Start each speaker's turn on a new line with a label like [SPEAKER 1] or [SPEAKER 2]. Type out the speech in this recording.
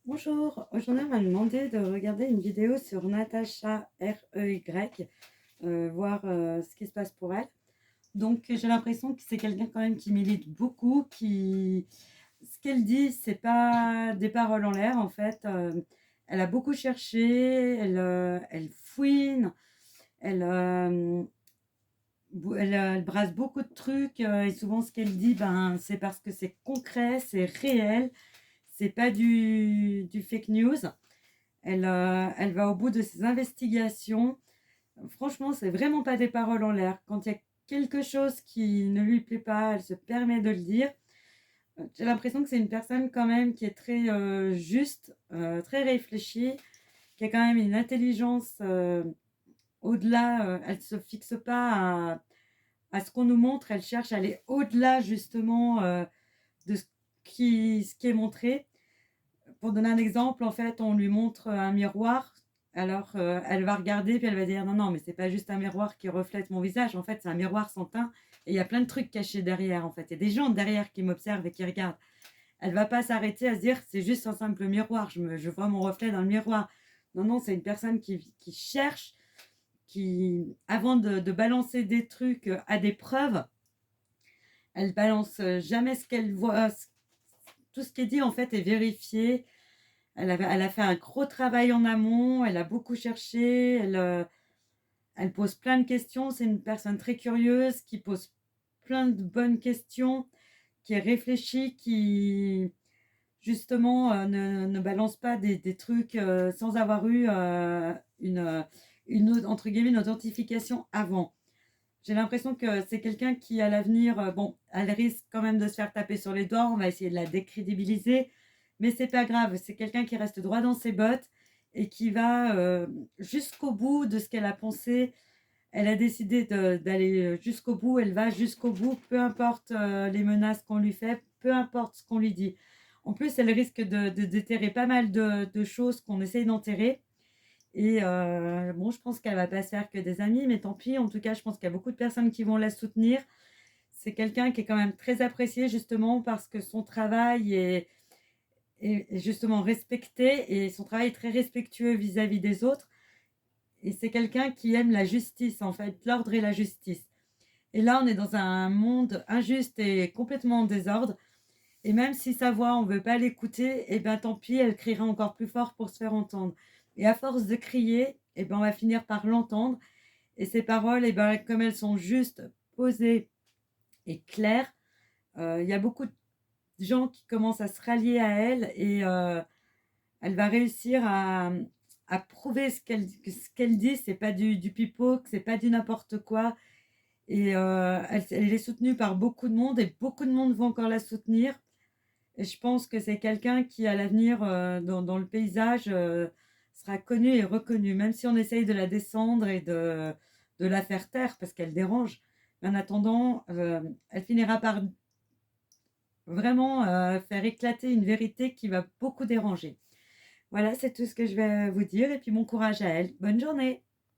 [SPEAKER 1] Bonjour, aujourd'hui on m'a demandé de regarder une vidéo sur Natacha REY, voir ce qui se passe pour elle. Donc j'ai l'impression que c'est quelqu'un quand même qui milite beaucoup, qui ce qu'elle dit c'est pas des paroles en l'air en fait. Elle a beaucoup cherché, elle fouine, elle, elle brasse beaucoup de trucs et souvent ce qu'elle dit c'est parce que c'est concret, c'est réel, c'est pas du fake news. Elle va au bout de ses investigations. Franchement, c'est vraiment pas des paroles en l'air. Quand il y a quelque chose qui ne lui plaît pas, elle se permet de le dire. J'ai l'impression que c'est une personne quand même qui est très juste, très réfléchie, qui a quand même une intelligence au-delà. Elle ne se fixe pas à ce qu'on nous montre. Elle cherche à aller au-delà justement de ce qui est montré. Pour donner un exemple, en fait, on lui montre un miroir. Alors, elle va regarder, puis elle va dire: «Non, non, mais c'est pas juste un miroir qui reflète mon visage. En fait, c'est un miroir sans teint et il y a plein de trucs cachés derrière, en fait. Il y a des gens derrière qui m'observent et qui regardent». Elle va pas s'arrêter à se dire: «C'est juste un simple miroir, je vois mon reflet dans le miroir». Non, non, c'est une personne qui cherche, qui avant de balancer des trucs, à des preuves, elle balance, jamais ce qu'elle voit. Tout ce qui est dit, en fait, est vérifié. Elle a fait un gros travail en amont, elle a beaucoup cherché, elle pose plein de questions. C'est une personne très curieuse qui pose plein de bonnes questions, qui est réfléchie, qui justement ne balance pas des trucs sans avoir eu entre guillemets, une authentification avant. J'ai l'impression que c'est quelqu'un qui, à l'avenir, bon, elle risque quand même de se faire taper sur les doigts. On va essayer de la décrédibiliser, mais c'est pas grave. C'est quelqu'un qui reste droit dans ses bottes et qui va jusqu'au bout de ce qu'elle a pensé. Elle a décidé d'aller jusqu'au bout. Elle va jusqu'au bout, peu importe les menaces qu'on lui fait, peu importe ce qu'on lui dit. En plus, elle risque de déterrer pas mal de choses qu'on essaye d'enterrer. Et bon, je pense qu'elle va pas se faire que des amis, mais tant pis. En tout cas, je pense qu'il y a beaucoup de personnes qui vont la soutenir. C'est quelqu'un qui est quand même très apprécié justement parce que son travail est justement respecté et son travail est très respectueux vis-à-vis des autres. Et c'est quelqu'un qui aime la justice, en fait, l'ordre et la justice. Et là, on est dans un monde injuste et complètement en désordre. Et même si sa voix, on ne veut pas l'écouter, eh ben tant pis, elle criera encore plus fort pour se faire entendre. Et à force de crier, eh ben on va finir par l'entendre. Et ses paroles, eh ben, comme elles sont justes, posées et claires, il y a beaucoup de gens qui commencent à se rallier à elle et elle va réussir à prouver que ce qu'elle dit, c'est pas du pipeau, que c'est pas du n'importe quoi. Et elle est soutenue par beaucoup de monde et beaucoup de monde vont encore la soutenir. Et je pense que c'est quelqu'un qui, à l'avenir, dans le paysage, sera connu et reconnu, même si on essaye de la descendre et de la faire taire parce qu'elle dérange. Mais en attendant, elle finira par vraiment faire éclater une vérité qui va beaucoup déranger. Voilà, c'est tout ce que je vais vous dire et puis bon courage à elle. Bonne journée.